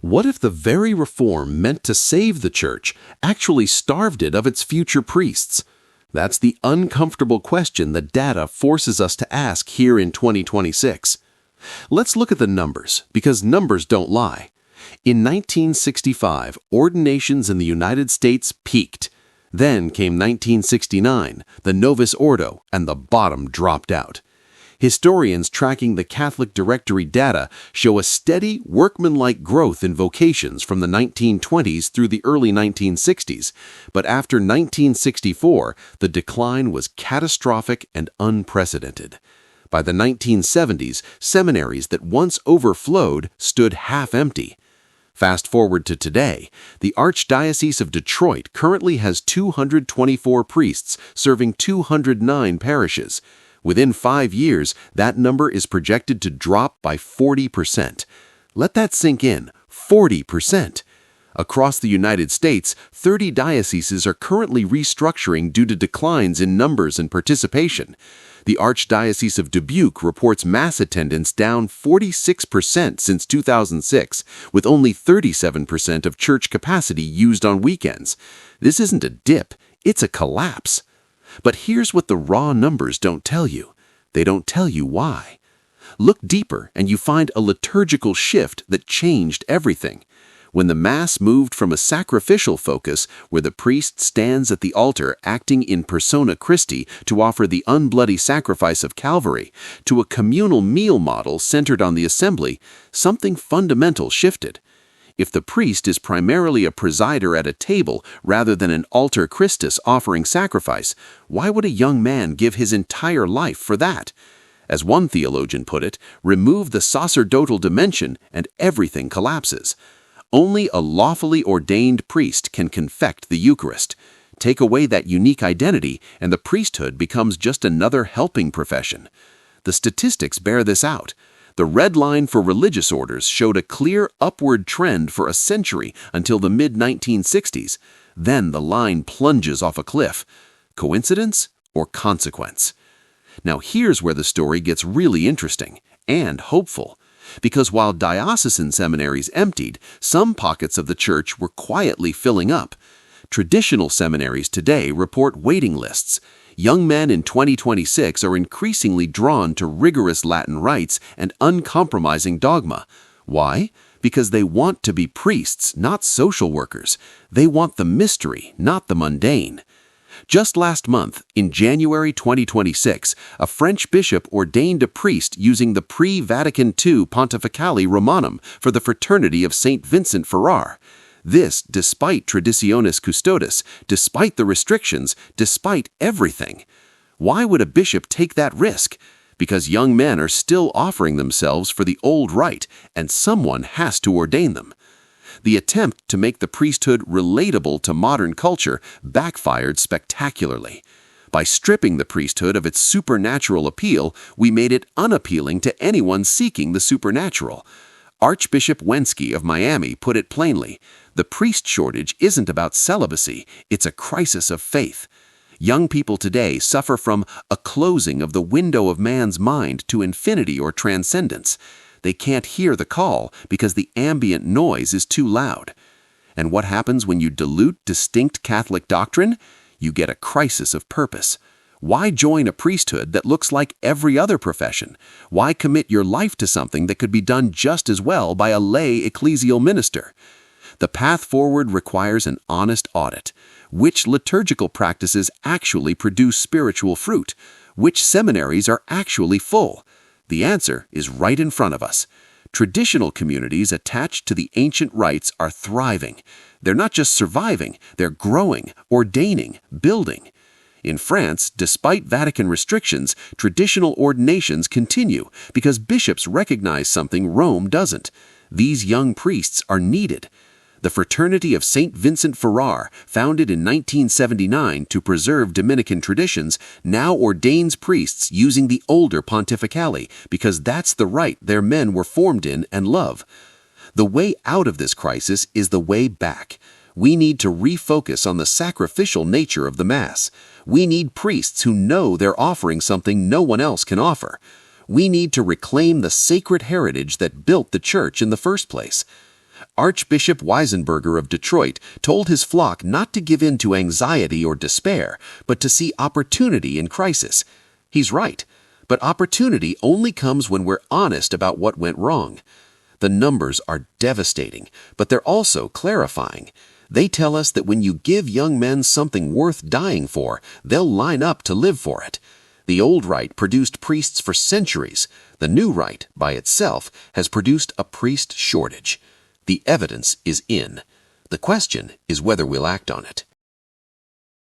What if the very reform meant to save the Church actually starved it of its future priests? That's the uncomfortable question that data forces us to ask here in 2026. Let's look at the numbers, because numbers don't lie. In 1965, ordinations in the United States peaked. Then came 1969, the Novus Ordo, and the bottom dropped out. Historians tracking the Catholic Directory data show a steady, workmanlike growth in vocations from the 1920s through the early 1960s, but after 1964, the decline was catastrophic and unprecedented. By the 1970s, seminaries that once overflowed stood half empty. Fast forward to today, the Archdiocese of Detroit currently has 224 priests serving 209 parishes. Within 5 years, that number is projected to drop by 40%. Let that sink in, 40%. Across the United States, 30 dioceses are currently restructuring due to declines in numbers and participation. The Archdiocese of Dubuque reports mass attendance down 46% since 2006, with only 37% of church capacity used on weekends. This isn't a dip, it's a collapse. But here's what the raw numbers don't tell you. They don't tell you why. Look deeper and you find a liturgical shift that changed everything. When the Mass moved from a sacrificial focus, where the priest stands at the altar acting in persona Christi to offer the unbloody sacrifice of Calvary, to a communal meal model centered on the assembly, something fundamental shifted. If the priest is primarily a presider at a table rather than an altar Christus offering sacrifice, why would a young man give his entire life for that? As one theologian put it, remove the sacerdotal dimension and everything collapses. Only a lawfully ordained priest can confect the Eucharist. Take away that unique identity, and the priesthood becomes just another helping profession. The statistics bear this out. The red line for religious orders showed a clear upward trend for a century until the mid-1960s. Then the line plunges off a cliff. Coincidence or consequence? Now here's where the story gets really interesting and hopeful. Because while diocesan seminaries emptied, some pockets of the church were quietly filling up. Traditional seminaries today report waiting lists. Young men in 2026 are increasingly drawn to rigorous Latin rites and uncompromising dogma. Why? Because they want to be priests, not social workers. They want the mystery, not the mundane. Just last month, in January 2026, a French bishop ordained a priest using the pre-Vatican II Pontificale Romanum for the Fraternity of St. Vincent Ferrar. This despite Traditionis Custodes, despite the restrictions, despite everything. Why would a bishop take that risk? Because young men are still offering themselves for the old rite, and someone has to ordain them. The attempt to make the priesthood relatable to modern culture backfired spectacularly. By stripping the priesthood of its supernatural appeal, we made it unappealing to anyone seeking the supernatural. Archbishop Wensky of Miami put it plainly, the priest shortage isn't about celibacy, it's a crisis of faith. Young people today suffer from a closing of the window of man's mind to infinity or transcendence. They can't hear the call because the ambient noise is too loud. And what happens when you dilute distinct Catholic doctrine? You get a crisis of purpose. Why join a priesthood that looks like every other profession? Why commit your life to something that could be done just as well by a lay ecclesial minister? The path forward requires an honest audit. Which liturgical practices actually produce spiritual fruit? Which seminaries are actually full? The answer is right in front of us. Traditional communities attached to the ancient rites are thriving. They're not just surviving, they're growing, ordaining, building. In France, despite Vatican restrictions, traditional ordinations continue because bishops recognize something Rome doesn't. These young priests are needed. The Fraternity of St. Vincent Ferrar, founded in 1979 to preserve Dominican traditions, now ordains priests using the older pontificale because that's the rite their men were formed in and love. The way out of this crisis is the way back. We need to refocus on the sacrificial nature of the Mass. We need priests who know they're offering something no one else can offer. We need to reclaim the sacred heritage that built the Church in the first place. Archbishop Weisenberger of Detroit told his flock not to give in to anxiety or despair, but to see opportunity in crisis. He's right, but opportunity only comes when we're honest about what went wrong. The numbers are devastating, but they're also clarifying. They tell us that when you give young men something worth dying for, they'll line up to live for it. The old Rite produced priests for centuries. The new Rite, by itself, has produced a priest shortage. The evidence is in. The question is whether we'll act on it.